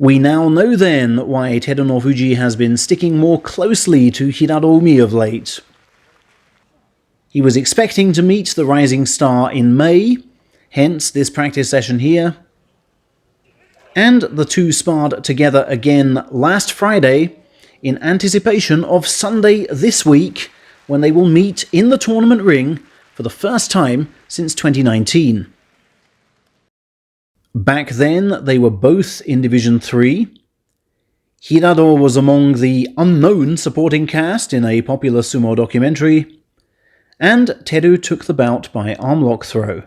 We now know then why Terunofuji has been sticking more closely to Hiradoumi of late. He was expecting to meet the rising star in May, hence this practice session here. And the two sparred together again last Friday in anticipation of Sunday this week, when they will meet in the tournament ring for the first time since 2019. Back then, they were both in Division 3. Hirado was among the unknown supporting cast in a popular sumo documentary, and Teru took the bout by armlock throw.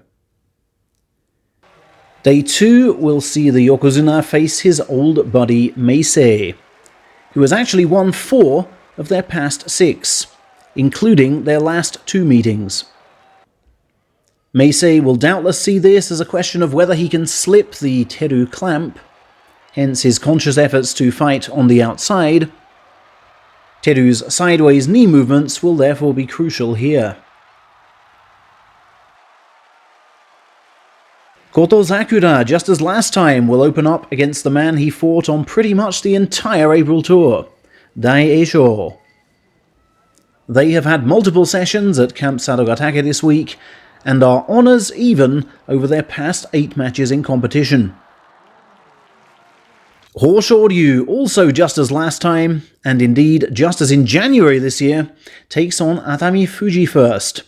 Day 2 will see the Yokozuna face his old buddy Meisei, who has actually won 4 of their past 6, including their last 2 meetings. Meisei will doubtless see this as a question of whether he can slip the Teru clamp, hence his conscious efforts to fight on the outside. Teru's sideways knee movements will therefore be crucial here. Kotozakura, just as last time, will open up against the man he fought on pretty much the entire April tour, Takakeisho. They have had multiple sessions at Camp Sarugatake this week, and are honours even over their past 8 matches in competition. Hoshoryu, also just as last time, and indeed just as in January this year, takes on Atami Fuji first,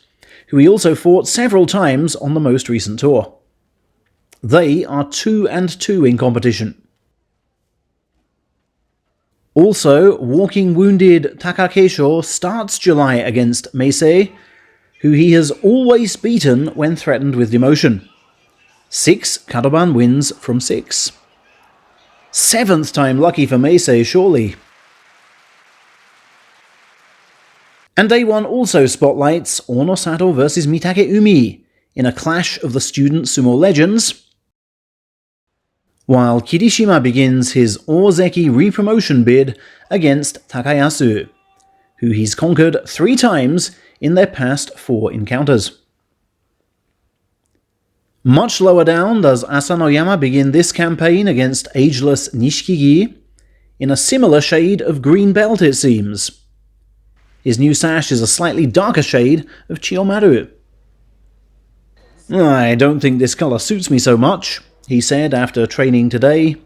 who he also fought several times on the most recent tour. They are 2-2 in competition. Also, walking wounded Takakeisho starts July against Meisei, who he has always beaten when threatened with demotion. 6 Kadoban wins from 6. 7th time lucky for Meisei, surely. And Day 1 also spotlights Onosato vs Mitake Umi in a clash of the student sumo legends, while Kirishima begins his Ozeki re-promotion bid against Takayasu, who he's conquered 3 times in their past 4 encounters. Much lower down does Asanoyama begin this campaign against ageless Nishikigi, in a similar shade of green belt it seems. His new sash is a slightly darker shade of Chiyomaru. "I don't think this colour suits me so much," he said after training today.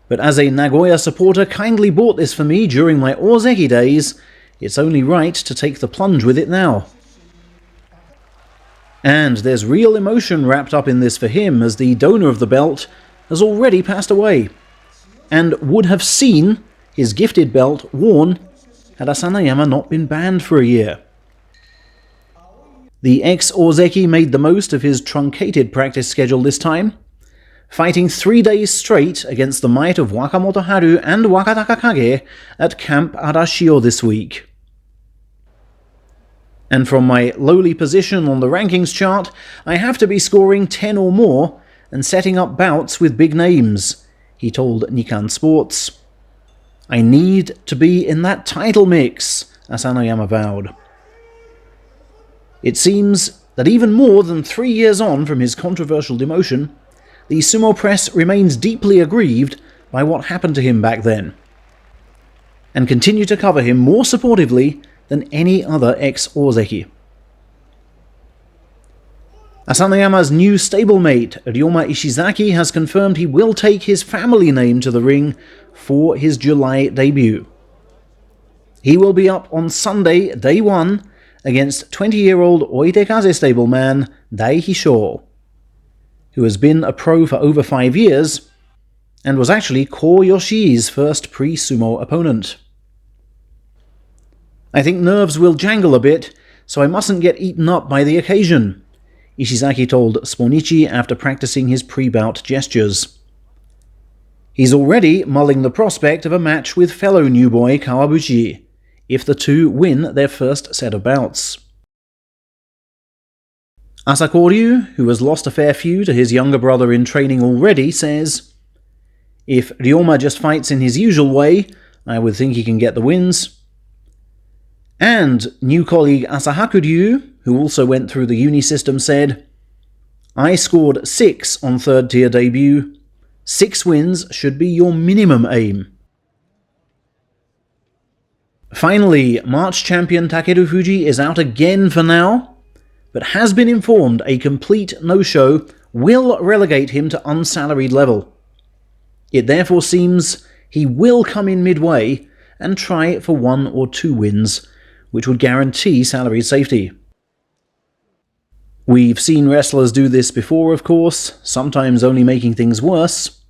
"But as a Nagoya supporter kindly bought this for me during my Ozeki days, it's only right to take the plunge with it now." And there's real emotion wrapped up in this for him, as the donor of the belt has already passed away, and would have seen his gifted belt worn had Asanoyama not been banned for a year. The ex-Ozeki made the most of his truncated practice schedule this time, fighting 3 days straight against the might of Wakamoto Haru and Wakataka Kage at Camp Arashio this week. "And from my lowly position on the rankings chart, I have to be scoring 10 or more and setting up bouts with big names," he told Nikan Sports. "I need to be in that title mix," Asanoyama vowed. It seems that even more than 3 years on from his controversial demotion, the sumo press remains deeply aggrieved by what happened to him back then, and continue to cover him more supportively than any other ex-Ozeki. Asanoyama's new stablemate, Ryoma Ishizaki, has confirmed he will take his family name to the ring for his July debut. He will be up on Sunday, Day 1, against 20-year-old Oitekaze stableman Takakeisho, who has been a pro for over 5 years, and was actually Ko Yoshii's first pre-sumo opponent. "I think nerves will jangle a bit, so I mustn't get eaten up by the occasion," Ishizaki told Sponichi after practicing his pre-bout gestures. He's already mulling the prospect of a match with fellow new boy Kawabuchi, if the two win their first set of bouts. Asakoryu, who has lost a fair few to his younger brother in training already, says, "If Ryoma just fights in his usual way, I would think he can get the wins." And new colleague Asahakuryu, who also went through the uni system, said, "I scored 6 on 3rd tier debut. 6 wins should be your minimum aim. Finally, March champion Takerufuji is out again for now, but has been informed a complete no-show will relegate him to unsalaried level. It therefore seems he will come in midway and try for 1 or 2 wins, which would guarantee salaried safety. We've seen wrestlers do this before, of course, sometimes only making things worse.